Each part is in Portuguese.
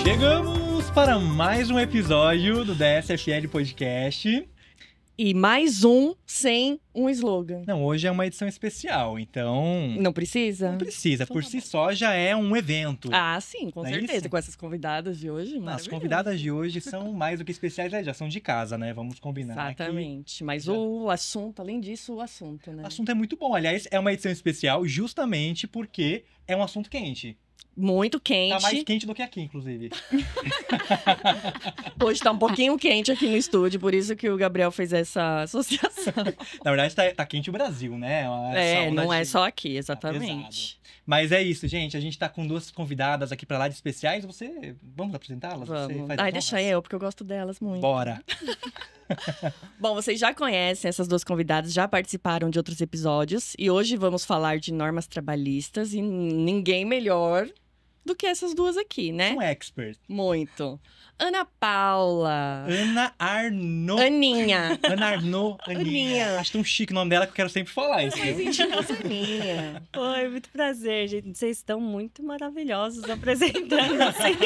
Chegamos para mais um episódio do DSFL Podcast. E mais um sem um slogan. Não, hoje é uma edição especial, então... Não precisa? Não precisa, por si só já é um evento. Ah, sim, com Não é certeza. isso? Com essas convidadas de hoje, As convidadas de hoje são mais do que especiais, já são de casa, né? Vamos combinar. Exatamente. Mas já... o assunto, além disso, o assunto, né? O assunto é muito bom. Aliás, é uma edição especial justamente porque é um assunto quente. Muito quente. Tá mais quente do que aqui, inclusive. Hoje tá um pouquinho quente aqui no estúdio, por isso que o Gabriel fez essa associação. Na verdade, tá quente o Brasil, né? Não é só aqui, exatamente. Tá. Mas é isso, gente. A gente tá com duas convidadas aqui pra lá de especiais. Vamos apresentá-las? Vamos. Deixa eu, porque eu gosto delas muito. Bora! Bom, vocês já conhecem essas duas convidadas, já participaram de outros episódios. E hoje vamos falar de normas trabalhistas e ninguém melhor do que essas duas aqui, né? São experts. Muito. Ana Paula. Ana Arnaud. Aninha. Ana Arnaud. Aninha. Acho tão chique o nome dela que eu quero sempre falar isso. Mas Aninha. Oi, muito prazer, gente. Vocês estão muito maravilhosos apresentando assim.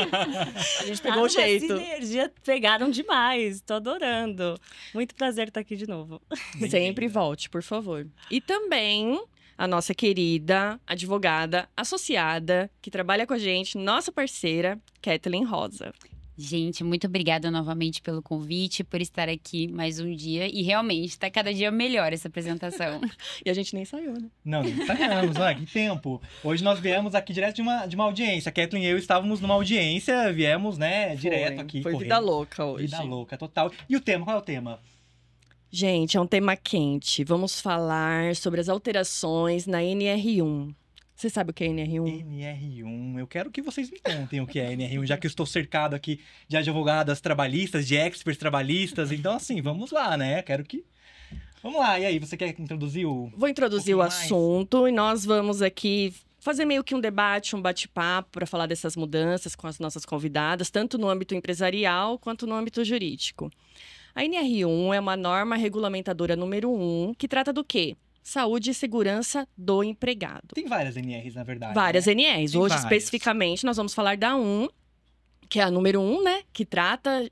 A gente pegou o jeito. Sinergia, pegaram demais. Tô adorando. Muito prazer estar aqui de novo. Sempre volte, por favor. E também a nossa querida advogada associada, que trabalha com a gente, nossa parceira, Kathleen Rosa. Gente, muito obrigada novamente pelo convite, por estar aqui mais um dia. E realmente, tá cada dia melhor essa apresentação. E a gente nem saiu, né? Não, nem saímos, olha, que tempo. Hoje nós viemos aqui direto de uma audiência. A Kathleen e eu estávamos numa audiência, viemos, né, direto aqui. Foi vida louca hoje. Vida louca, total. E o tema, qual é o tema? Gente, é um tema quente. Vamos falar sobre as alterações na NR1. Você sabe o que é NR1? NR1. Eu quero que vocês me contem o que é NR1, já que eu estou cercado aqui de advogadas trabalhistas, de experts trabalhistas. Então, assim, vamos lá, né? Vamos lá. E aí, você quer introduzir o... Vou introduzir o assunto e nós vamos aqui fazer meio que um debate, um bate-papo para falar dessas mudanças com as nossas convidadas, tanto no âmbito empresarial quanto no âmbito jurídico. A NR1 é uma norma regulamentadora número 1, que trata do quê? Saúde e segurança do empregado. Tem várias NRs, na verdade. Várias né? NRs. Tem Hoje, várias. especificamente, nós vamos falar da 1, que é a número 1, né? Que trata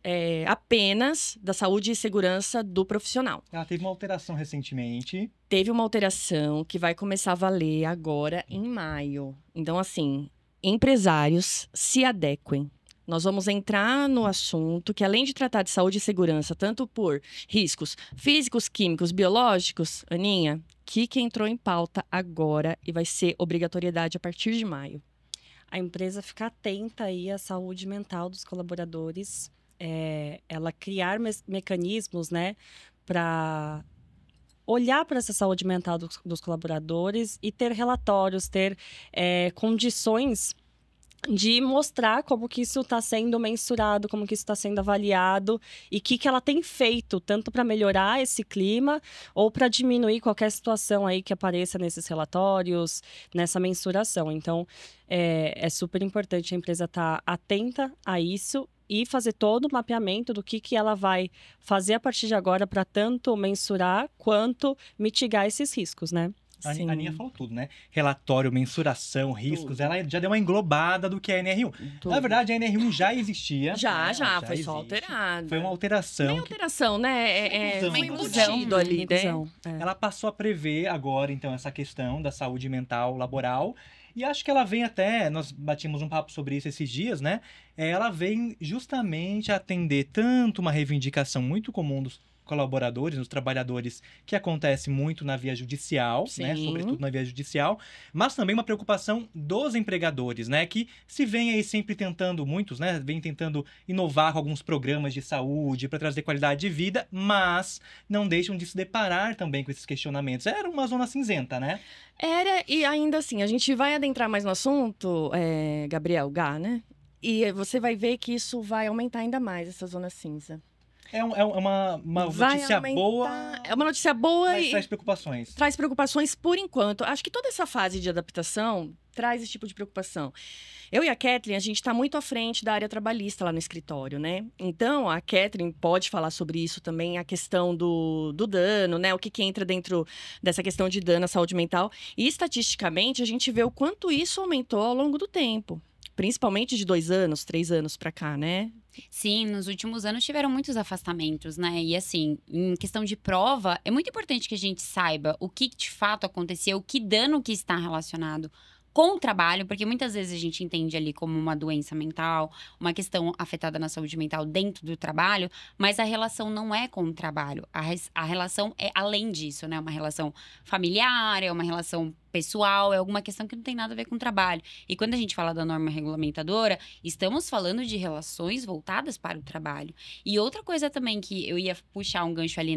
apenas da saúde e segurança do profissional. Ela teve uma alteração recentemente. Teve uma alteração que vai começar a valer agora em maio. Então, assim, empresários se adequem. Nós vamos entrar no assunto que, além de tratar de saúde e segurança, tanto por riscos físicos, químicos, biológicos, Aninha, que entrou em pauta agora e vai ser obrigatoriedade a partir de maio. A empresa fica atenta aí à saúde mental dos colaboradores, ela criar mecanismos, né, para olhar para essa saúde mental dos colaboradores e ter relatórios, ter condições de mostrar como que isso está sendo mensurado, como que isso está sendo avaliado e o que ela tem feito, tanto para melhorar esse clima ou para diminuir qualquer situação aí que apareça nesses relatórios, nessa mensuração. Então, é super importante a empresa estar atenta a isso e fazer todo o mapeamento do que ela vai fazer a partir de agora para tanto mensurar quanto mitigar esses riscos, né? A Aninha falou tudo, né? Relatório, mensuração, riscos. Tudo. Ela já deu uma englobada do que é a NR1. Tudo. Na verdade, a NR1 já existia. Já foi só alterada. Foi uma alteração. Nem alteração, né? Uma embutido ali, né? Ela passou a prever agora, então, essa questão da saúde mental laboral. E acho que ela vem até, nós batimos um papo sobre isso esses dias, né? Ela vem justamente atender tanto uma reivindicação muito comum dos colaboradores, dos trabalhadores, que acontece muito na via judicial, né? Sobretudo na via judicial, mas também uma preocupação dos empregadores, né? Que se vem aí sempre tentando, muitos, né? Vem tentando inovar com alguns programas de saúde para trazer qualidade de vida, mas não deixam de se deparar também com esses questionamentos. Era uma zona cinzenta, né? Era, e ainda assim, a gente vai adentrar mais no assunto, Gabriel, né? E você vai ver que isso vai aumentar ainda mais essa zona cinza. É uma notícia boa. É uma notícia boa mas e traz preocupações. Traz preocupações por enquanto. Acho que toda essa fase de adaptação traz esse tipo de preocupação. Eu e a Kathleen, a gente está muito à frente da área trabalhista lá no escritório, né? Então, a Kathleen pode falar sobre isso também, a questão do dano, né? O que entra dentro dessa questão de dano à saúde mental. E, estatisticamente, a gente vê o quanto isso aumentou ao longo do tempo. principalmente de 2 anos, 3 anos para cá, né? Sim, nos últimos anos tiveram muitos afastamentos, né? E assim, em questão de prova, é muito importante que a gente saiba o que de fato aconteceu, que dano que está relacionado com o trabalho, porque muitas vezes a gente entende ali como uma doença mental, uma questão afetada na saúde mental dentro do trabalho, mas a relação não é com o trabalho. A relação é além disso, né? Uma relação familiar, é uma relação pessoal, é alguma questão que não tem nada a ver com o trabalho. E quando a gente fala da norma regulamentadora, estamos falando de relações voltadas para o trabalho. E outra coisa também que eu ia puxar um gancho ali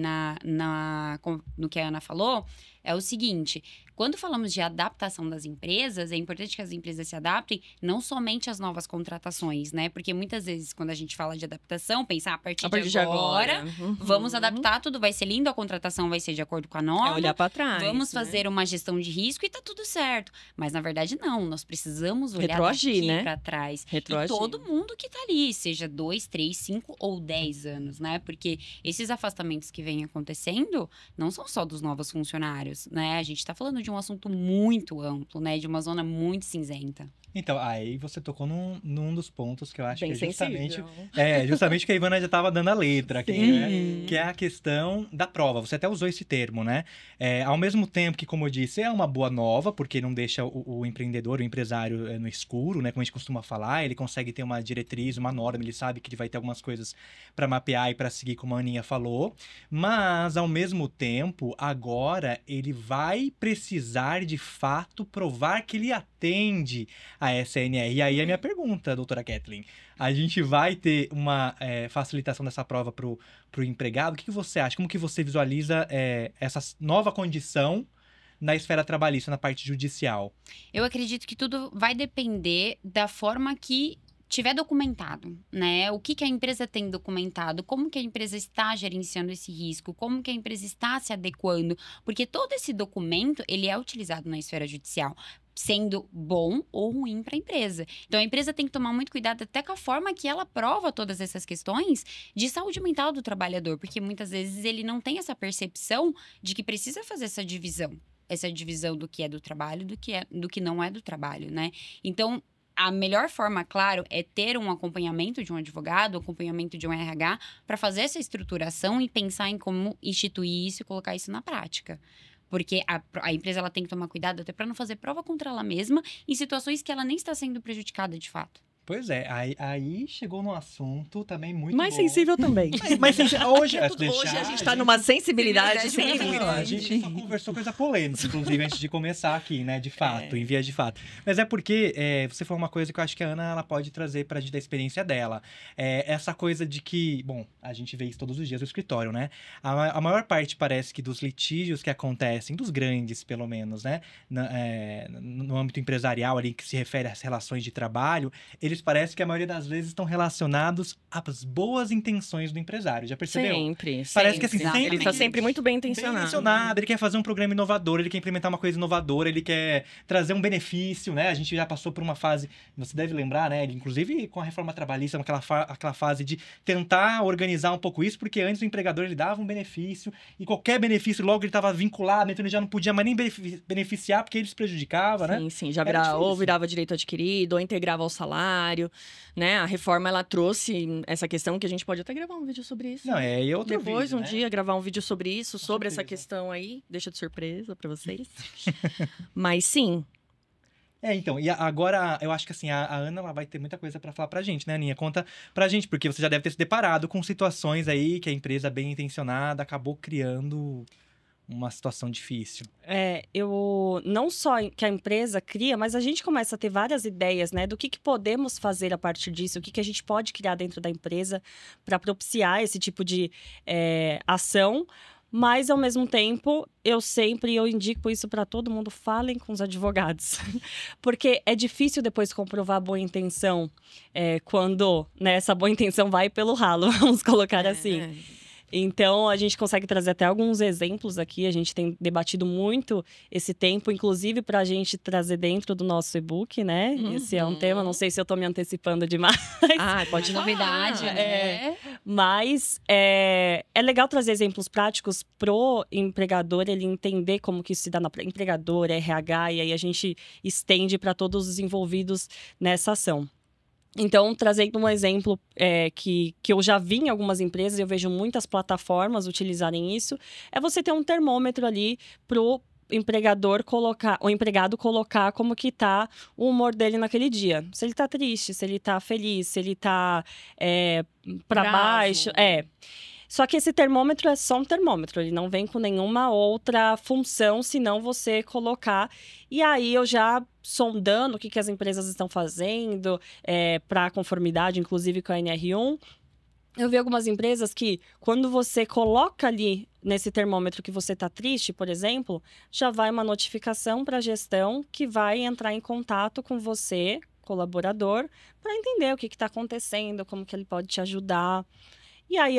no que a Ana falou, é o seguinte: quando falamos de adaptação das empresas, é importante que as empresas se adaptem não somente às novas contratações, né? Porque muitas vezes, quando a gente fala de adaptação, pensar a partir de agora, vamos adaptar, tudo vai ser lindo, a contratação vai ser de acordo com a norma. É olhar para trás. Vamos fazer uma gestão de risco e tá tudo certo. Mas, na verdade, não. Nós precisamos olhar retroagir, né? para trás. Retroagir. E todo mundo que tá ali, seja 2, 3, 5 ou 10 anos, né? Porque esses afastamentos que vêm acontecendo não são só dos novos funcionários, né? A gente tá falando de um assunto muito amplo, né? De uma zona muito cinzenta. Então, aí você tocou num dos pontos que eu acho Bem que é justamente... sensível. Justamente que a Ivana já estava dando a letra aqui, Sim. né? Que é a questão da prova. Você até usou esse termo, né? Ao mesmo tempo que, como eu disse, é uma boa nova, porque não deixa o empreendedor, o empresário no escuro, né? Como a gente costuma falar, ele consegue ter uma diretriz, uma norma, ele sabe que ele vai ter algumas coisas para mapear e para seguir, como a Aninha falou. Mas, ao mesmo tempo, agora ele vai precisar, de fato, provar que ele atende a SNR. E aí a minha pergunta, doutora Kathleen, a gente vai ter uma facilitação dessa prova pro empregado? O que você acha? Como que você visualiza essa nova condição na esfera trabalhista, na parte judicial? Eu acredito que tudo vai depender da forma que tiver documentado, né? O que a empresa tem documentado, como que a empresa está gerenciando esse risco, como que a empresa está se adequando, porque todo esse documento, ele é utilizado na esfera judicial, sendo bom ou ruim para a empresa. Então, a empresa tem que tomar muito cuidado até com a forma que ela prova todas essas questões de saúde mental do trabalhador, porque muitas vezes ele não tem essa percepção de que precisa fazer essa divisão do que é do trabalho, do que não é do trabalho, né? Então, a melhor forma, claro, é ter um acompanhamento de um advogado, acompanhamento de um RH, para fazer essa estruturação e pensar em como instituir isso e colocar isso na prática. Porque a empresa ela tem que tomar cuidado até para não fazer prova contra ela mesma em situações que ela nem está sendo prejudicada de fato. Pois é, aí chegou num assunto também muito mais bom. sensível também. Mas hoje a gente está numa sensibilidade. A gente só conversou coisa polêmica, inclusive, antes de começar aqui, né? De fato, em via de fato. Mas é porque você falou uma coisa que eu acho que a Ana ela pode trazer pra gente da experiência dela. Essa coisa de que, bom, a gente vê isso todos os dias no escritório, né? A maior parte, parece que dos litígios que acontecem, dos grandes, pelo menos, né? No âmbito empresarial ali, que se refere às relações de trabalho, eles parecem que a maioria das vezes estão relacionados às boas intenções do empresário. Já percebeu? Sempre. Parece que assim, sempre ele está sempre muito bem intencionado. Ele quer fazer um programa inovador, ele quer implementar uma coisa inovadora, ele quer trazer um benefício, né? A gente já passou por uma fase, você deve lembrar, né? Inclusive com a reforma trabalhista, aquela fase de tentar organizar um pouco isso, porque antes o empregador ele dava um benefício e qualquer benefício logo ele estava vinculado, então ele já não podia mais nem beneficiar porque ele se prejudicava, né? Sim, já virava direito adquirido, ou integrava ao salário, né? A reforma, ela trouxe essa questão que a gente pode até gravar um vídeo sobre isso. Não, é outro Depois, vídeo, um né? dia, gravar um vídeo sobre isso, sobre certeza. essa questão aí. Deixa de surpresa pra vocês. Mas, sim. Então, e agora, eu acho que assim, a Ana ela vai ter muita coisa pra falar pra gente, né, Aninha? Conta pra gente, porque você já deve ter se deparado com situações aí que a empresa bem intencionada acabou criando uma situação difícil. Eu não só que a empresa cria, mas a gente começa a ter várias ideias, né, do que podemos fazer a partir disso, o que a gente pode criar dentro da empresa para propiciar esse tipo de ação. Mas, ao mesmo tempo, eu indico isso para todo mundo, falem com os advogados. Porque é difícil depois comprovar a boa intenção quando, né, essa boa intenção vai pelo ralo, vamos colocar assim. Então, a gente consegue trazer até alguns exemplos aqui. A gente tem debatido muito esse tempo, inclusive para a gente trazer dentro do nosso e-book, né? Esse é um tema, não sei se eu estou me antecipando demais. Pode novidade, né? Mas é legal trazer exemplos práticos pro empregador, ele entender como que isso se dá na empregador, RH, e aí a gente estende para todos os envolvidos nessa ação. Então, trazendo um exemplo que eu já vi em algumas empresas, eu vejo muitas plataformas utilizarem isso, é você ter um termômetro ali pro empregador colocar, o empregado colocar como que tá o humor dele naquele dia. Se ele tá triste, se ele tá feliz, se ele tá para Bravo. baixo. Só que esse termômetro é só um termômetro, ele não vem com nenhuma outra função, senão você colocar. E aí eu já sondando o que as empresas estão fazendo para conformidade, inclusive com a NR1, eu vi algumas empresas que, quando você coloca ali nesse termômetro que você está triste, por exemplo, já vai uma notificação para a gestão que vai entrar em contato com você, colaborador, para entender o que está acontecendo, como que ele pode te ajudar. E aí,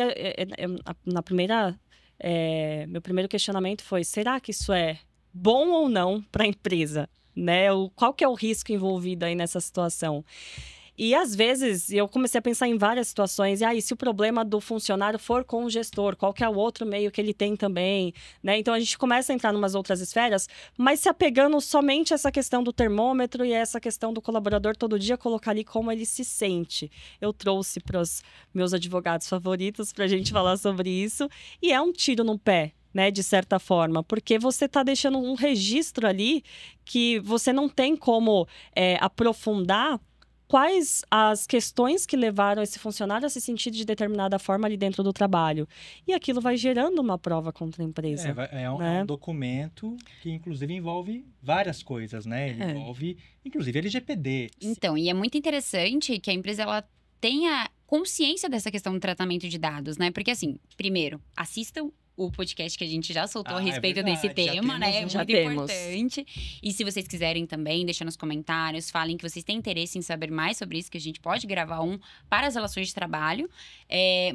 meu primeiro questionamento foi, será que isso é bom ou não para a empresa? Né? Qual que é o risco envolvido aí nessa situação? E, às vezes, eu comecei a pensar em várias situações. E aí, se o problema do funcionário for com o gestor, qual que é o outro meio que ele tem também, né? Então, a gente começa a entrar em umas outras esferas, mas se apegando somente a essa questão do termômetro e a essa questão do colaborador todo dia colocar ali como ele se sente. Eu trouxe para os meus advogados favoritos para a gente falar sobre isso. E é um tiro no pé, né, de certa forma, porque você está deixando um registro ali que você não tem como aprofundar quais as questões que levaram esse funcionário a se sentir de determinada forma ali dentro do trabalho. E aquilo vai gerando uma prova contra a empresa. É um documento que, inclusive, envolve várias coisas, né? Ele envolve, inclusive, LGPD. Então, e é muito interessante que a empresa ela tenha consciência dessa questão do tratamento de dados, né? Porque, assim, primeiro, assistam o podcast que a gente já soltou a respeito desse tema, né? É muito importante. E se vocês quiserem também, deixa nos comentários, falem que vocês têm interesse em saber mais sobre isso, que a gente pode gravar um para as relações de trabalho.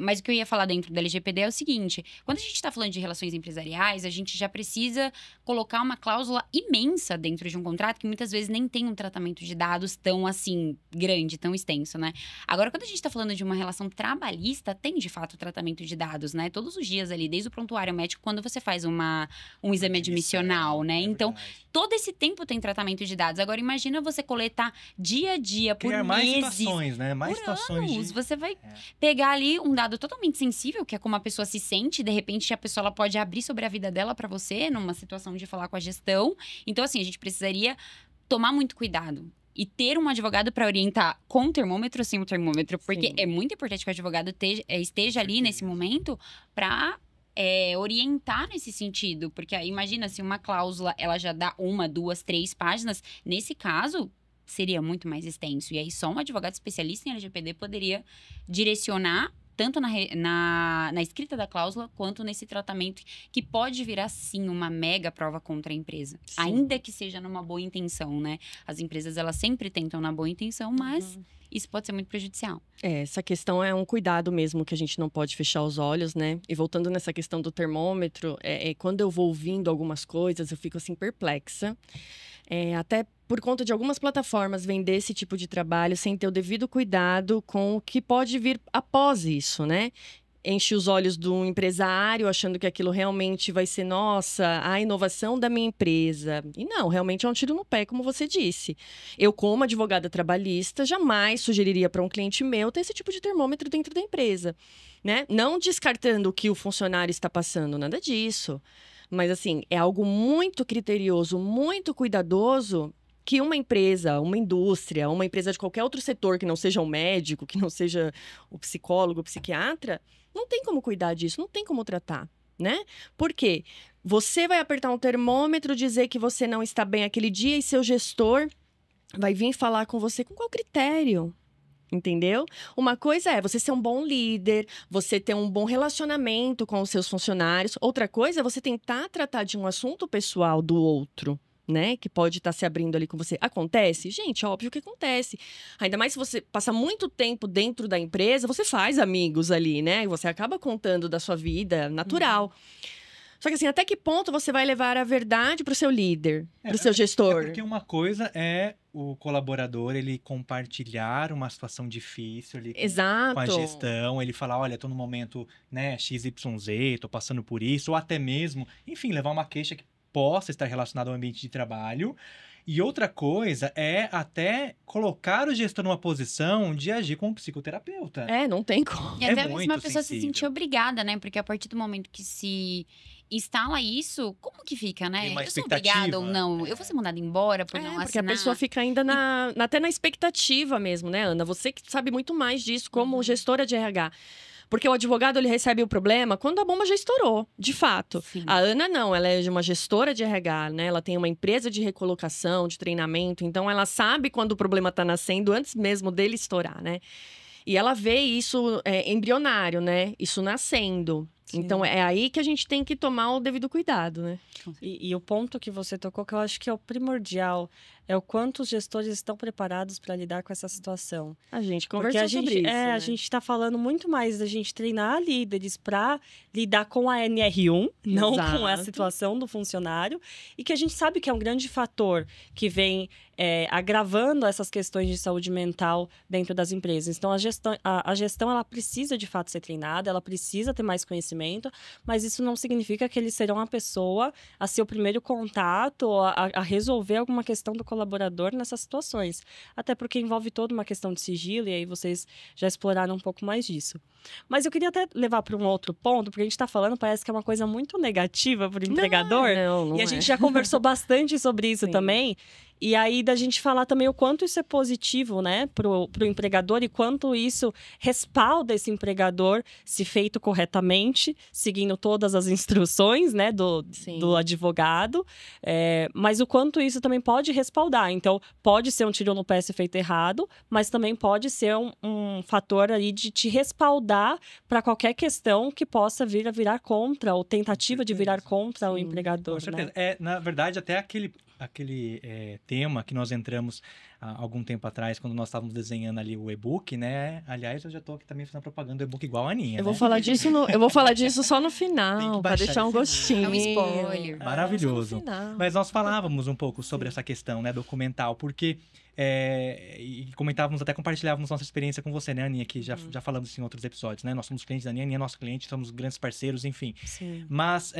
Mas o que eu ia falar dentro da LGPD é o seguinte: quando a gente está falando de relações empresariais, a gente já precisa colocar uma cláusula imensa dentro de um contrato que muitas vezes nem tem um tratamento de dados tão, assim, grande, tão extenso, né? Agora, quando a gente está falando de uma relação trabalhista, tem, de fato, tratamento de dados, né? Todos os dias ali, desde o prontuário médico, quando você faz um exame admissional, né? Então, todo esse tempo tem tratamento de dados. Agora, imagina você coletar dia a dia, por meses. Mais situações, né? Mais situações anos. Você vai pegar ali um dado totalmente sensível, que é como a pessoa se sente. De repente, a pessoa ela pode abrir sobre a vida dela para você, numa situação de falar com a gestão. Então, assim, a gente precisaria tomar muito cuidado. E ter um advogado para orientar com o termômetro ou sem o termômetro. Porque é muito importante que o advogado esteja ali nesse momento para orientar nesse sentido. Porque aí, imagina, se uma cláusula ela já dá 1, 2, 3 páginas, nesse caso, seria muito mais extenso. E aí, só um advogado especialista em LGPD poderia direcionar tanto na escrita da cláusula, quanto nesse tratamento, que pode virar, sim, uma mega prova contra a empresa. Sim. Ainda que seja numa boa intenção, né? As empresas, elas sempre tentam na boa intenção, mas isso pode ser muito prejudicial. Essa questão é um cuidado mesmo, que a gente não pode fechar os olhos, né? E voltando nessa questão do termômetro, quando eu vou ouvindo algumas coisas, eu fico, assim, perplexa. Até por conta de algumas plataformas vender esse tipo de trabalho sem ter o devido cuidado com o que pode vir após isso, né? Enche os olhos do empresário achando que aquilo realmente vai ser, nossa, a inovação da minha empresa. E não, realmente é um tiro no pé, como você disse. Eu, como advogada trabalhista, jamais sugeriria para um cliente meu ter esse tipo de termômetro dentro da empresa, né? Não descartando o que o funcionário está passando, nada disso. Mas, assim, é algo muito criterioso, muito cuidadoso, que uma empresa, uma indústria, uma empresa de qualquer outro setor que não seja o médico, que não seja o psicólogo, o psiquiatra, não tem como cuidar disso, não tem como tratar, né? Por quê? Você vai apertar um termômetro, dizer que você não está bem aquele dia e seu gestor vai vir falar com você com qual critério? Entendeu? Uma coisa é você ser um bom líder, você ter um bom relacionamento com os seus funcionários. Outra coisa é você tentar tratar de um assunto pessoal do outro, né? Que pode estar se abrindo ali com você. Acontece? Gente, óbvio que acontece. Ainda mais se você passa muito tempo dentro da empresa, você faz amigos ali, né? Você acaba contando da sua vida natural. Só que, assim, até que ponto você vai levar a verdade para o seu líder, para o seu gestor? Porque uma coisa é o colaborador, ele compartilhar uma situação difícil ali com a gestão, ele falar, olha, tô no momento, né, XYZ, tô passando por isso, ou até mesmo, enfim, levar uma queixa que possa estar relacionada ao ambiente de trabalho. E outra coisa é até colocar o gestor numa posição de agir como psicoterapeuta. Não tem como. E até É mesmo muito a pessoa se sensível. sentir obrigada, né? Porque a partir do momento que se instala isso, como que fica, né? Tem uma Eu sou expectativa. obrigada ou não? Eu vou ser mandada embora por não Porque a assinar? pessoa fica ainda até na expectativa mesmo, né, Ana? Você que sabe muito mais disso como gestora de RH. Porque o advogado, ele recebe o problema quando a bomba já estourou, de fato. Sim. A Ana não, ela é uma gestora de RH, né? Ela tem uma empresa de recolocação, de treinamento. Então, ela sabe quando o problema está nascendo antes mesmo dele estourar, né? E ela vê isso embrionário, né? Isso nascendo. Sim. Então, é aí que a gente tem que tomar o devido cuidado, né? E o ponto que você tocou, que eu acho que é o primordial, é o quanto os gestores estão preparados para lidar com essa situação. A gente Porque conversou a gente, sobre isso, né? a gente está falando muito mais da gente treinar líderes para lidar com a NR1, não com a Exato. situação do funcionário, e que a gente sabe que é um grande fator que vem agravando essas questões de saúde mental dentro das empresas. Então, a gestão ela precisa de fato ser treinada, ela precisa ter mais conhecimento, mas isso não significa que eles serão a pessoa a ser o primeiro contato, a resolver alguma questão do colaborador nessas situações. Até porque envolve toda uma questão de sigilo, e aí vocês já exploraram um pouco mais disso. Mas eu queria até levar para um outro ponto, porque a gente está falando, parece que é uma coisa muito negativa para o empregador. Não E a é. gente já conversou bastante sobre isso Sim. também. E aí, da gente falar também o quanto isso é positivo, né, pro empregador e quanto isso respalda esse empregador se feito corretamente, seguindo todas as instruções, né, do advogado. Mas o quanto isso também pode respaldar. Então, pode ser um tiro no pé se feito errado, mas também pode ser um fator aí de te respaldar para qualquer questão que possa vir a virar contra, ou tentativa de virar contra o Sim, empregador, Com certeza. né? Na verdade, até aquele tema que nós entramos há algum tempo atrás, quando nós estávamos desenhando ali o e-book, né? Aliás, eu já estou aqui também fazendo propaganda do e-book igual a Aninha, Eu né? vou falar disso só no Tem final, que para baixar deixar um esse gostinho. É um spoiler. Maravilhoso. Só no final. Mas nós falávamos um pouco sobre essa questão, né, documental, porque e comentávamos, até compartilhávamos nossa experiência com você, né, Aninha, que já falamos isso em outros episódios, né? Nós somos clientes da Aninha é nosso cliente, somos grandes parceiros, enfim. Sim. Mas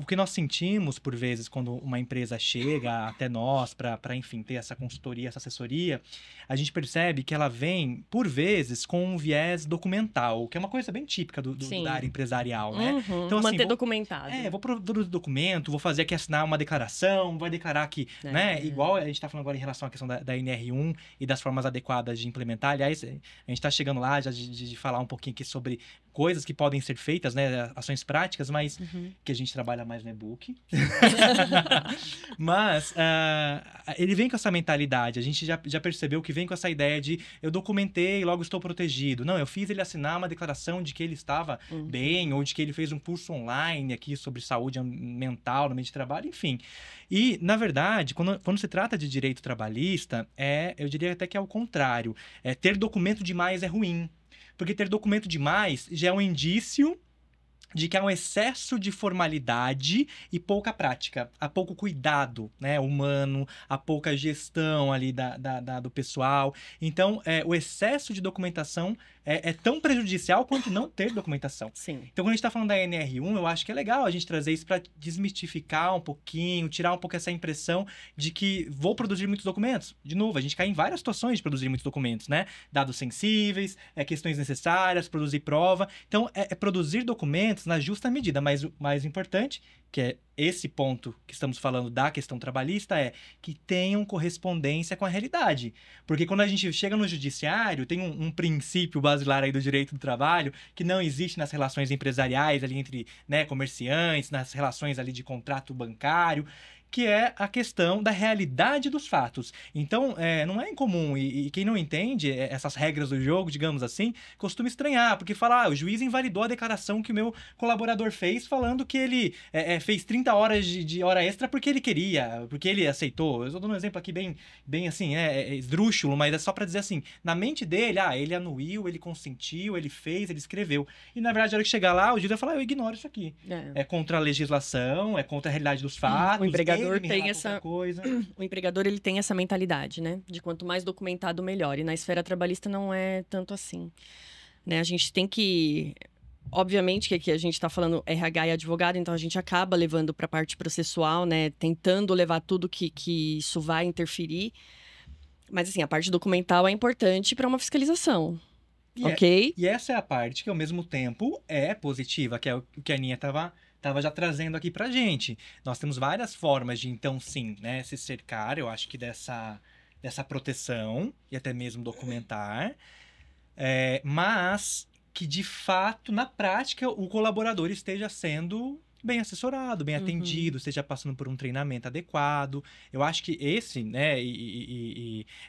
o que nós sentimos, por vezes, quando uma empresa chega até nós para, enfim, ter essa consultoria, essa assessoria, a gente percebe que ela vem, por vezes, com um viés documental, que é uma coisa bem típica da área empresarial, né? Uhum, Então, assim, manter documentado. Vou produzir documento, vou fazer aqui assinar uma declaração, vai declarar que, né? Igual a gente está falando agora em relação à questão da NR1 e das formas adequadas de implementar. Aliás, a gente está chegando lá já de falar um pouquinho aqui sobre coisas que podem ser feitas, né? Ações práticas, mas que a gente trabalha mais no e-book. Mas ele vem com essa mentalidade. A gente já percebeu que vem com essa ideia de eu documentei e logo estou protegido. Não, eu fiz ele assinar uma declaração de que ele estava bem, ou de que ele fez um curso online aqui sobre saúde mental no meio de trabalho, enfim. E, na verdade, quando se trata de direito trabalhista, eu diria até que é o contrário. Ter documento demais é ruim. Porque ter documento demais já é um indício de que há um excesso de formalidade e pouca prática, há pouco cuidado, né, humano, há pouca gestão ali do pessoal. Então, o excesso de documentação é tão prejudicial quanto não ter documentação. Sim. Então, quando a gente está falando da NR1, eu acho que é legal a gente trazer isso para desmistificar um pouquinho, tirar um pouco essa impressão de que vou produzir muitos documentos. De novo, a gente cai em várias situações de produzir muitos documentos, né? Dados sensíveis, questões necessárias, produzir prova. Então, produzir documentos na justa medida, mas o mais importante, que é esse ponto que estamos falando da questão trabalhista, é que tenham correspondência com a realidade. Porque quando a gente chega no judiciário, tem um princípio basilar aí do direito do trabalho que não existe nas relações empresariais ali entre, né, comerciantes, nas relações ali de contrato bancário, que é a questão da realidade dos fatos. Então, não é incomum, e quem não entende essas regras do jogo, digamos assim, costuma estranhar, porque fala, o juiz invalidou a declaração que o meu colaborador fez, falando que ele fez 30 horas de hora extra porque ele queria, porque ele aceitou. Eu estou dando um exemplo aqui bem assim, esdrúxulo, mas é só para dizer assim, na mente dele, ele anuiu, ele consentiu, ele fez, ele escreveu. E, na verdade, na hora que chegar lá, o juiz vai falar, eu ignoro isso aqui. É contra a legislação, é contra a realidade dos fatos. O empregador tem o empregador ele tem essa mentalidade, né? De quanto mais documentado, melhor. E na esfera trabalhista não é tanto assim. Né? A gente tem que obviamente que aqui a gente está falando RH e advogado, então a gente acaba levando para a parte processual, né? Tentando levar tudo que isso vai interferir. Mas, assim, a parte documental é importante para uma fiscalização. Ok? E essa é a parte que, ao mesmo tempo, é positiva, que é o que a Aninha tava já trazendo aqui pra gente. Nós temos várias formas de, então, sim, né, se cercar, eu acho que dessa proteção, e até mesmo documentar, mas que, de fato, na prática, o colaborador esteja sendo bem assessorado, bem atendido, esteja passando por um treinamento adequado. Eu acho que esse, né,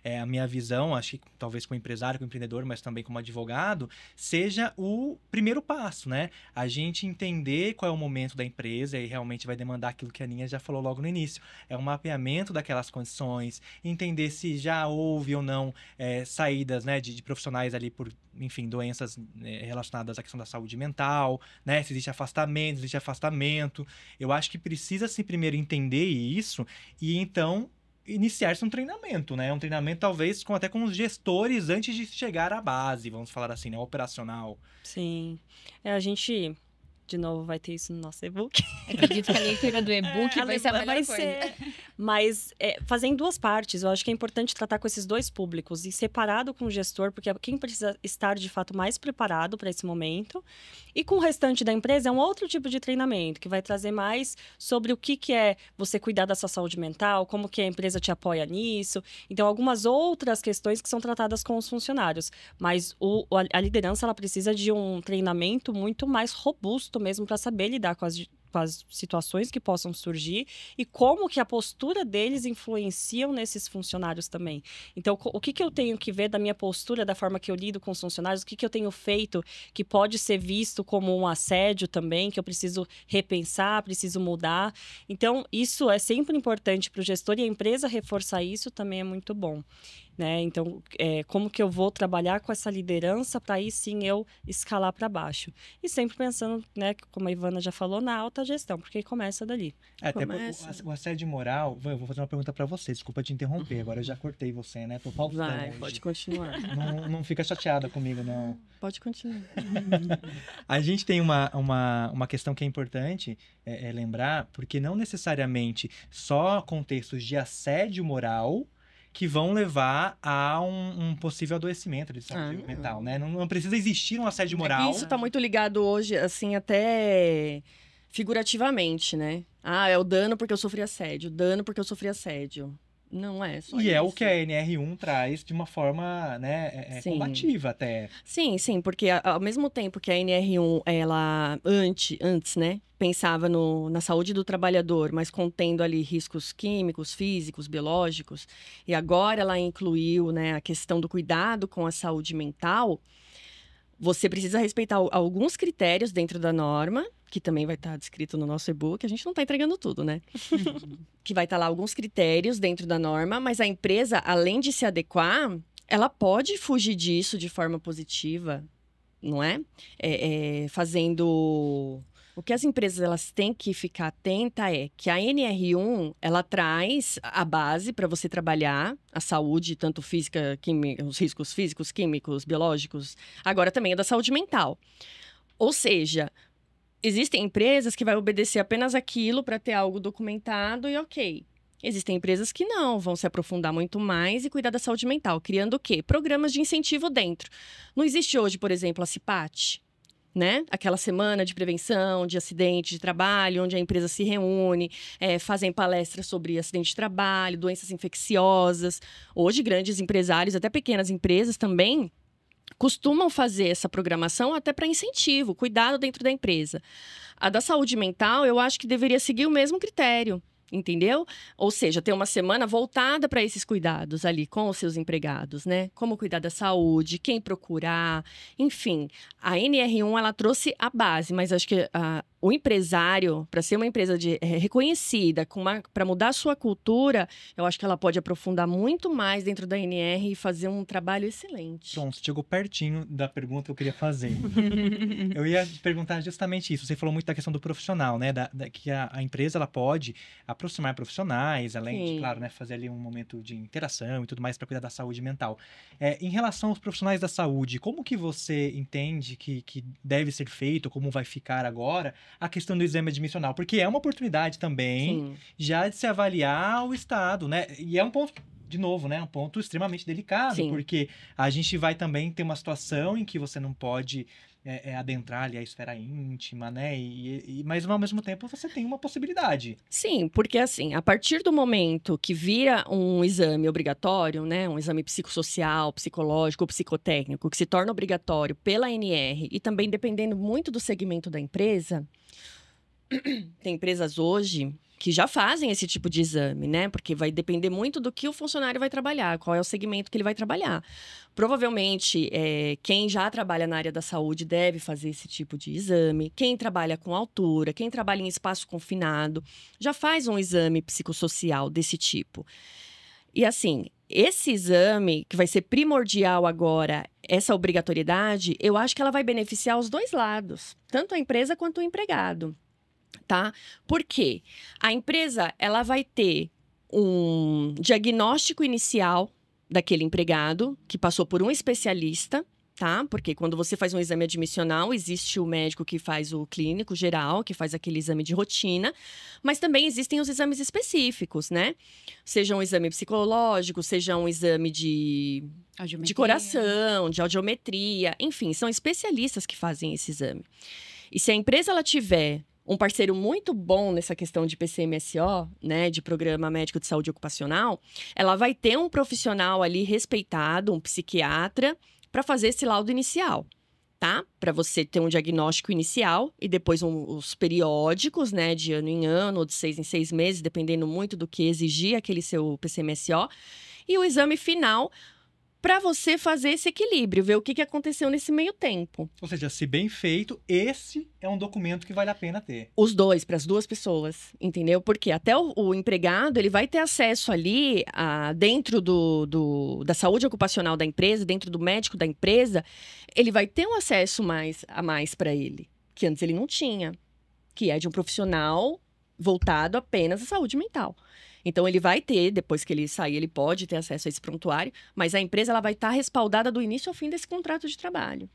é a minha visão, acho que talvez como empresário, como empreendedor, mas também como advogado, seja o primeiro passo, né? A gente entender qual é o momento da empresa e realmente vai demandar aquilo que a Aninha já falou logo no início. É um mapeamento daquelas condições, entender se já houve ou não saídas, né, de profissionais ali por, enfim, doenças relacionadas à questão da saúde mental, né? Se existe afastamento. Eu acho que precisa-se primeiro entender isso e então iniciar-se um treinamento, né? Um treinamento talvez até com os gestores antes de chegar à base, vamos falar assim, né? Operacional. Sim. A gente, de novo, vai ter isso no nosso e-book. Acredito que a leitura do e-book vai ser a melhor coisa. Mas fazer em duas partes. Eu acho que é importante tratar com esses dois públicos e separado com o gestor, porque quem precisa estar, de fato, mais preparado para esse momento. E com o restante da empresa é um outro tipo de treinamento, que vai trazer mais sobre o que é você cuidar da sua saúde mental, como que a empresa te apoia nisso. Então, algumas outras questões que são tratadas com os funcionários. Mas a liderança, ela precisa de um treinamento muito mais robusto mesmo para saber lidar com as situações que possam surgir e como que a postura deles influenciam nesses funcionários também. Então, o que eu tenho que ver da minha postura, da forma que eu lido com os funcionários, o que eu tenho feito que pode ser visto como um assédio também, que eu preciso repensar, preciso mudar. Então, isso é sempre importante para o gestor e a empresa reforçar isso também é muito bom. Né? Então, como que eu vou trabalhar com essa liderança para aí sim eu escalar para baixo. E sempre pensando, né, como a Ivana já falou, na alta gestão, porque começa dali. Até o assédio moral, eu vou fazer uma pergunta para você, desculpa te interromper, agora eu já cortei você, né? Tô pausando. Vai, pode continuar. Não fica chateada comigo, não. Pode continuar. A gente tem uma questão que é importante lembrar, porque não necessariamente só contextos de assédio moral que vão levar a um possível adoecimento de saúde mental, né? Não precisa existir um assédio moral. Isso tá muito ligado hoje, assim, até figurativamente, né? É o dano porque eu sofri assédio, dano porque eu sofri assédio. Não é só isso. E é o que a NR1 traz de uma forma, né, combativa até. Sim, porque ao mesmo tempo que a NR1, ela antes, né, pensava na saúde do trabalhador, mas contendo ali riscos químicos, físicos, biológicos, e agora ela incluiu, né, a questão do cuidado com a saúde mental. Você precisa respeitar alguns critérios dentro da norma, que também vai estar descrito no nosso e-book. A gente não está entregando tudo, né? Que vai estar lá alguns critérios dentro da norma, mas a empresa, além de se adequar, ela pode fugir disso de forma positiva, não é? Fazendo... O que as empresas elas têm que ficar atenta é que a NR1 ela traz a base para você trabalhar a saúde, tanto física, química, os riscos físicos, químicos, biológicos, agora também é da saúde mental. Ou seja, existem empresas que vai obedecer apenas aquilo para ter algo documentado e ok. Existem empresas que não, vão se aprofundar muito mais e cuidar da saúde mental, criando o quê? Programas de incentivo dentro. Não existe hoje, por exemplo, a CIPAT, né? Aquela semana de prevenção de acidente de trabalho, onde a empresa se reúne, fazem palestras sobre acidente de trabalho, doenças infecciosas. Hoje, grandes empresários, até pequenas empresas também, costumam fazer essa programação até para incentivo, cuidado dentro da empresa. A da saúde mental, eu acho que deveria seguir o mesmo critério. Entendeu? Ou seja, ter uma semana voltada para esses cuidados ali com os seus empregados, né? Como cuidar da saúde, quem procurar, enfim. A NR1, ela trouxe a base, mas acho que o empresário, para ser uma empresa reconhecida, para mudar a sua cultura, eu acho que ela pode aprofundar muito mais dentro da NR e fazer um trabalho excelente. Pronto, chegou pertinho da pergunta que eu queria fazer. Eu ia perguntar justamente isso. Você falou muito da questão do profissional, né? Que a empresa ela pode aproximar profissionais, além de, claro, né, fazer ali um momento de interação e tudo mais para cuidar da saúde mental. Em relação aos profissionais da saúde, como que você entende que deve ser feito, como vai ficar agora, a questão do exame admissional? Porque é uma oportunidade também já de se avaliar o estado, né? E é um ponto, de novo, né? Um ponto extremamente delicado, porque a gente vai também ter uma situação em que você não pode adentrar ali a esfera íntima, né? Mas ao mesmo tempo você tem uma possibilidade. Sim, porque assim, a partir do momento que vira um exame obrigatório, né? Um exame psicossocial, psicológico, psicotécnico, que se torna obrigatório pela ANR e também dependendo muito do segmento da empresa, tem empresas hoje que já fazem esse tipo de exame, né? Porque vai depender muito do que o funcionário vai trabalhar, qual é o segmento que ele vai trabalhar. Provavelmente, quem já trabalha na área da saúde deve fazer esse tipo de exame. Quem trabalha com altura, quem trabalha em espaço confinado, já faz um exame psicossocial desse tipo. E assim, esse exame, que vai ser primordial agora, essa obrigatoriedade, eu acho que ela vai beneficiar os dois lados, tanto a empresa quanto o empregado. Tá? Por quê? A empresa, ela vai ter um diagnóstico inicial daquele empregado que passou por um especialista, tá? Porque quando você faz um exame admissional, existe o médico que faz o clínico geral, que faz aquele exame de rotina, mas também existem os exames específicos, né? Seja um exame psicológico, seja um exame de coração, de audiometria, enfim, são especialistas que fazem esse exame. E se a empresa ela tiver um parceiro muito bom nessa questão de PCMSO, né, de Programa Médico de Saúde Ocupacional, ela vai ter um profissional ali respeitado, um psiquiatra, para fazer esse laudo inicial, tá? Para você ter um diagnóstico inicial e depois os periódicos, né, de ano em ano, ou de 6 em 6 meses, dependendo muito do que exigir aquele seu PCMSO, e o exame final para você fazer esse equilíbrio, ver o que aconteceu nesse meio tempo. Ou seja, se bem feito, esse é um documento que vale a pena ter. Os dois, para as duas pessoas, entendeu? Porque até o empregado, ele vai ter acesso ali, dentro da saúde ocupacional da empresa, dentro do médico da empresa, ele vai ter um acesso a mais para ele, que antes ele não tinha, que é de um profissional voltado apenas à saúde mental. Então, ele vai ter, depois que ele sair, ele pode ter acesso a esse prontuário, mas a empresa ela vai estar respaldada do início ao fim desse contrato de trabalho.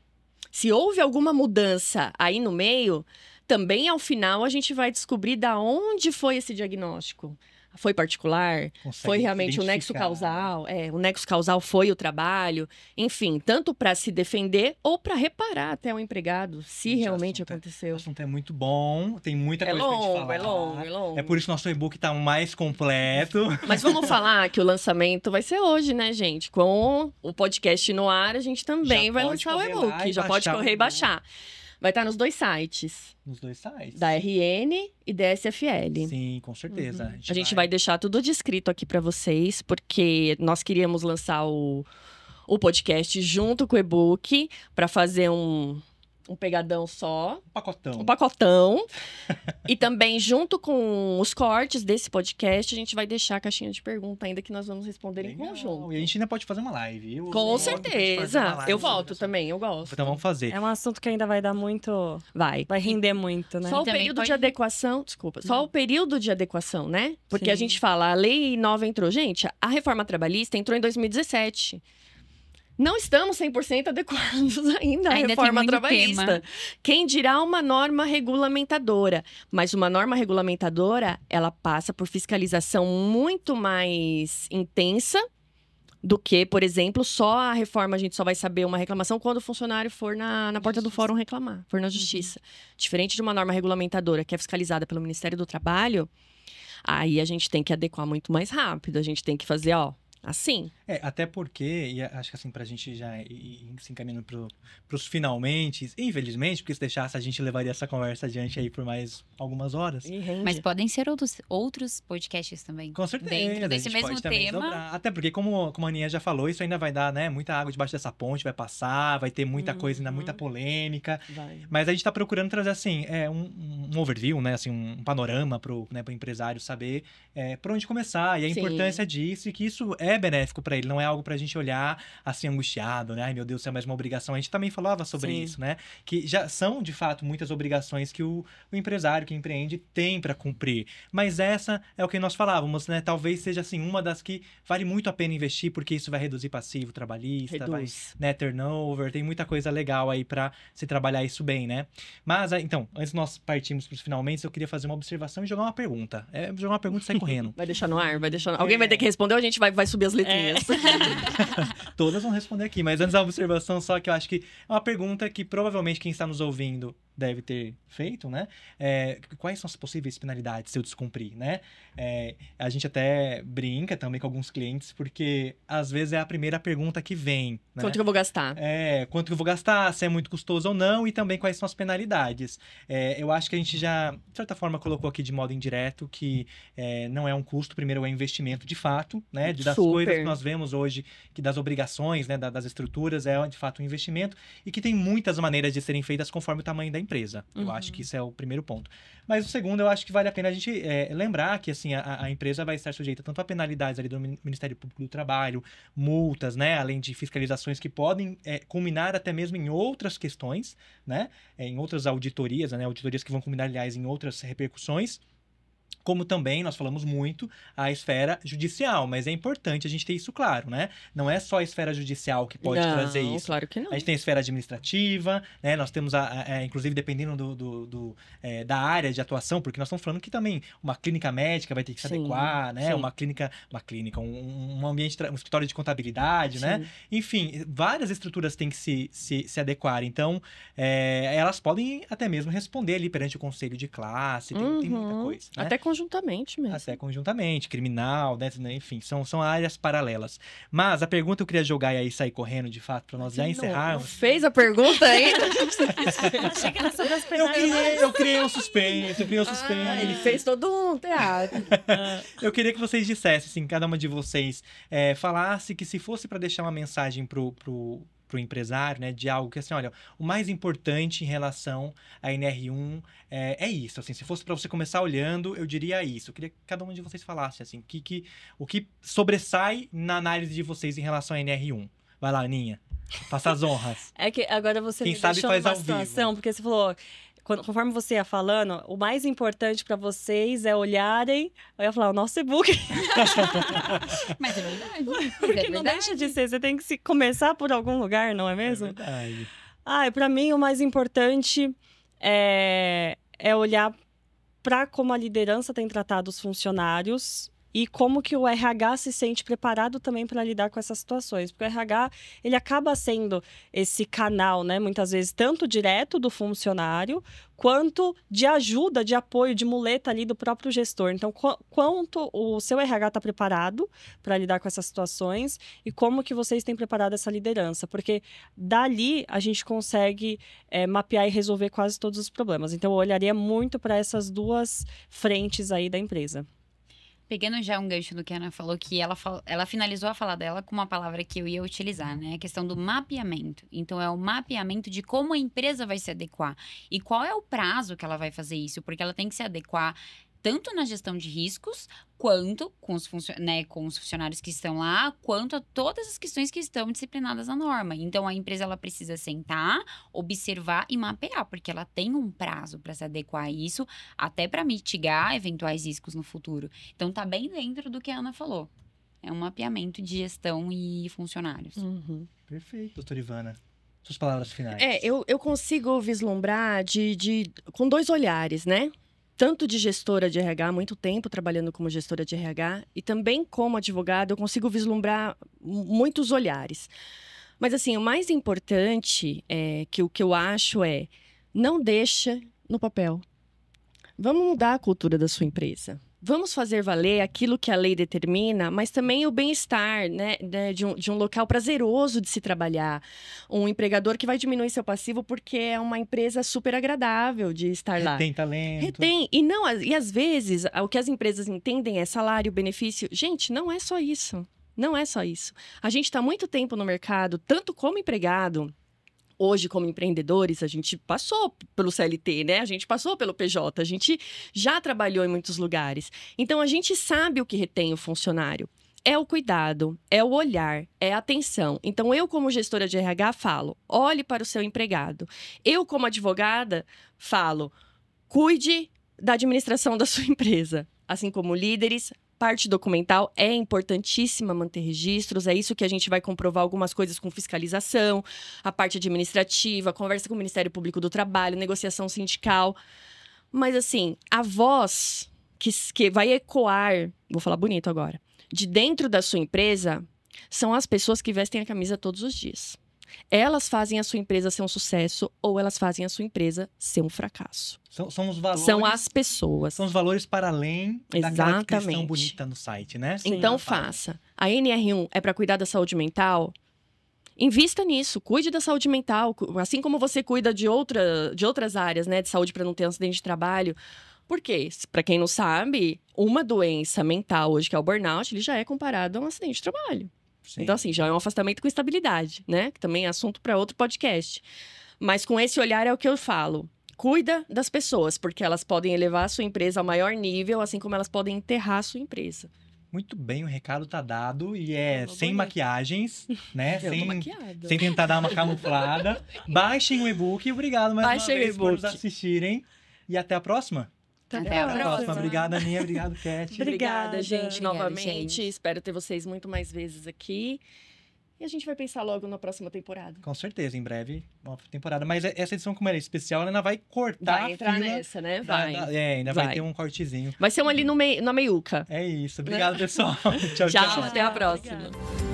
Se houve alguma mudança aí no meio, também ao final a gente vai descobrir da onde foi esse diagnóstico. Foi particular? Foi realmente o nexo causal? O nexo causal foi o trabalho? Enfim, tanto para se defender ou para reparar até o empregado, se realmente aconteceu. O assunto é muito bom, tem muita coisa pra gente falar. É longo. É por isso que nosso e-book tá mais completo. Mas vamos falar que o lançamento vai ser hoje, né, gente? Com o podcast no ar, a gente também vai lançar o e-book. Já pode correr e baixar. Vai estar nos dois sites. Nos dois sites. Da RN e da SFL. Sim, com certeza. A gente vai deixar tudo descrito aqui para vocês, porque nós queríamos lançar o podcast junto com o e-book para fazer um pegadão só. Um pacotão. E também, junto com os cortes desse podcast, a gente vai deixar a caixinha de pergunta ainda que nós vamos responder em conjunto. E a gente ainda pode fazer uma live. Com certeza. Eu volto também, eu gosto. Então vamos fazer. É um assunto que ainda vai dar muito... Vai render muito, né? Só o período de adequação... Desculpa. Só o período de adequação, né? Porque a gente fala, a lei nova entrou. Gente, a reforma trabalhista entrou em 2017. Não estamos 100% adequados ainda à reforma trabalhista. Tema. Quem dirá uma norma regulamentadora? Mas uma norma regulamentadora, ela passa por fiscalização muito mais intensa do que, por exemplo, só a reforma, a gente só vai saber uma reclamação quando o funcionário for na porta do fórum reclamar, for na justiça. Diferente de uma norma regulamentadora que é fiscalizada pelo Ministério do Trabalho, aí a gente tem que adequar muito mais rápido. A gente tem que fazer, assim... Até porque, e acho que assim, pra gente já ir se encaminhando pros finalmente, infelizmente, porque se deixasse a gente levaria essa conversa adiante aí por mais algumas horas. E rende. Mas podem ser outros podcasts também. Com certeza. Dentro a desse gente mesmo pode também tema. desdobrar. Até porque, como a Aninha já falou, isso ainda vai dar, né, muita água debaixo dessa ponte, vai passar, vai ter muita coisa, ainda muita polêmica. Vai. Mas a gente tá procurando trazer, assim, um overview, né, assim, um panorama pro empresário saber por onde começar e a Sim. importância disso e que isso é benéfico pra ele, não é algo pra gente olhar, assim, angustiado, né, ai meu Deus, isso é mais uma obrigação. A gente também falava sobre Sim. isso, né, que já são, de fato, muitas obrigações que o empresário que empreende tem pra cumprir. Mas essa é o que nós falávamos, né, talvez seja, assim, uma das que vale muito a pena investir, porque isso vai reduzir passivo trabalhista, vai, né, turnover, tem muita coisa legal aí pra se trabalhar isso bem, né? Mas, então, antes de nós partirmos pros finalmente, eu queria fazer uma observação e jogar uma pergunta. Jogar uma pergunta e sair correndo. Vai deixar no ar? Alguém vai ter que responder ou a gente vai subir as letrinhas? Todas vão responder aqui, mas antes da observação, só que eu acho que é uma pergunta que provavelmente quem está nos ouvindo deve ter feito, né? Quais são as possíveis penalidades se eu descumprir, né? A gente até brinca também com alguns clientes, porque às vezes é a primeira pergunta que vem, né? Quanto que eu vou gastar? Quanto que eu vou gastar, se é muito custoso ou não, e também quais são as penalidades. Eu acho que a gente já, de certa forma, colocou aqui de modo indireto que não é um custo, primeiro é um investimento de fato, né? Das coisas que nós vemos hoje, que das obrigações, né? Das estruturas, é de fato um investimento, e que tem muitas maneiras de serem feitas conforme o tamanho da empresa. Eu acho que isso é o primeiro ponto. Mas o segundo, eu acho que vale a pena a gente lembrar que assim, a empresa vai estar sujeita tanto a penalidades ali do Ministério Público do Trabalho, multas, né? Além de fiscalizações que podem culminar até mesmo em outras questões, né? Em outras auditorias, né? Auditorias que vão culminar, aliás, em outras repercussões. Como também, nós falamos muito, a esfera judicial, mas é importante a gente ter isso claro, né? Não é só a esfera judicial que pode trazer isso. Claro que não. A gente tem a esfera administrativa, né? Nós temos, inclusive, dependendo da área de atuação, porque nós estamos falando que também uma clínica médica vai ter que se adequar, né? Sim. Uma clínica, um ambiente, um escritório de contabilidade, sim, né? Enfim, várias estruturas têm que se adequar. Então, elas podem até mesmo responder ali perante o conselho de classe, tem muita coisa, né? Até conjuntamente mesmo. Até conjuntamente, criminal, né? Enfim, são áreas paralelas. Mas a pergunta que eu queria jogar e aí sair correndo, de fato, para nós já encerrarmos. Fez a pergunta aí? Eu criei um suspense, ele fez todo um teatro. Eu queria que vocês dissessem, assim, cada uma de vocês falasse que se fosse para deixar uma mensagem pro empresário, né, de algo que, assim, olha, o mais importante em relação à NR1 é isso, assim, se fosse para você começar olhando, eu diria isso. Eu queria que cada um de vocês falasse, assim, o que sobressai na análise de vocês em relação à NR1. Vai lá, Aninha, faça as honras. É que agora você Quem me sabe deixou faz numa ao vivo. situação, porque você falou... Conforme você ia falando, o mais importante para vocês é olharem... Eu ia falar, o nosso e-book. Mas é verdade. Porque não deixa de ser. Você tem que começar por algum lugar, não é mesmo? É verdade. Para mim, o mais importante é olhar para como a liderança tem tratado os funcionários e como que o RH se sente preparado também para lidar com essas situações. Porque o RH, ele acaba sendo esse canal, né? Muitas vezes, tanto direto do funcionário, quanto de ajuda, de apoio, de muleta ali do próprio gestor. Então, quanto o seu RH está preparado para lidar com essas situações e como que vocês têm preparado essa liderança. Porque dali a gente consegue mapear e resolver quase todos os problemas. Então, eu olharia muito para essas duas frentes aí da empresa. Pegando já um gancho do que a Ana falou, que ela finalizou a fala dela com uma palavra que eu ia utilizar, né? A questão do mapeamento. Então, é o mapeamento de como a empresa vai se adequar. E qual é o prazo que ela vai fazer isso? Porque ela tem que se adequar tanto na gestão de riscos, quanto com os funcionários que estão lá, quanto a todas as questões que estão disciplinadas na norma. Então, a empresa ela precisa sentar, observar e mapear, porque ela tem um prazo para se adequar a isso, até para mitigar eventuais riscos no futuro. Então, tá bem dentro do que a Ana falou. É um mapeamento de gestão e funcionários. Perfeito, doutora Ivana. Suas palavras finais. Eu consigo vislumbrar com dois olhares, né? Tanto de gestora de RH, há muito tempo trabalhando como gestora de RH, e também como advogada, eu consigo vislumbrar muitos olhares. Mas, assim, o mais importante o que eu acho não deixa no papel. Vamos mudar a cultura da sua empresa. Vamos fazer valer aquilo que a lei determina, mas também o bem-estar, né, de um local prazeroso de se trabalhar. Um empregador que vai diminuir seu passivo porque é uma empresa super agradável de estar lá. Tem talento. Retém. E às vezes, o que as empresas entendem é salário, benefício. Gente, não é só isso. Não é só isso. A gente está há muito tempo no mercado, tanto como empregado. Hoje, como empreendedores, a gente passou pelo CLT, né? A gente passou pelo PJ, a gente já trabalhou em muitos lugares. Então, a gente sabe o que retém o funcionário. É o cuidado, é o olhar, é a atenção. Então, eu, como gestora de RH, falo, olhe para o seu empregado. Eu, como advogada, falo, cuide da administração da sua empresa. Assim como líderes, parte documental é importantíssima manter registros, é isso que a gente vai comprovar algumas coisas com fiscalização, a parte administrativa, conversa com o Ministério Público do Trabalho, negociação sindical. Mas, assim, a voz que vai ecoar, vou falar bonito agora, de dentro da sua empresa, são as pessoas que vestem a camisa todos os dias. Elas fazem a sua empresa ser um sucesso ou elas fazem a sua empresa ser um fracasso. São os valores. São as pessoas. São os valores para além daquela questão bonita no site, né? Sim. Então, faça. A NR1 é para cuidar da saúde mental? Invista nisso, cuide da saúde mental. Assim como você cuida de outras áreas, né, de saúde para não ter um acidente de trabalho. Por quê? Para quem não sabe, uma doença mental hoje, que é o burnout, ele já é comparado a um acidente de trabalho. Sim. Então, assim, já é um afastamento com estabilidade, né? Que também é assunto para outro podcast. Mas com esse olhar é o que eu falo. Cuida das pessoas, porque elas podem elevar a sua empresa ao maior nível, assim como elas podem enterrar a sua empresa. Muito bem, o recado tá dado e Falou sem bonito. maquiagens, né? Eu tô maquiada. Sem tentar dar uma camuflada. Baixem o e-book. Obrigado mais Baixem uma o vez por nos e-book. assistirem. E até a próxima. Até a próxima. Obrigado, Aninha. Obrigado, Cat. Obrigada, gente, Obrigada, novamente. gente. Espero ter vocês muito mais vezes aqui. E a gente vai pensar logo na próxima temporada. Com certeza, em breve, uma temporada. Mas essa edição, como ela é especial, ela ainda vai cortar Vai entrar a fila. nessa, né? Vai. Ainda vai Vai. ter um cortezinho. Vai ser um ali no na meiuca. É isso. Obrigado, pessoal. Tchau, Tchau, tchau. até a próxima. Obrigada.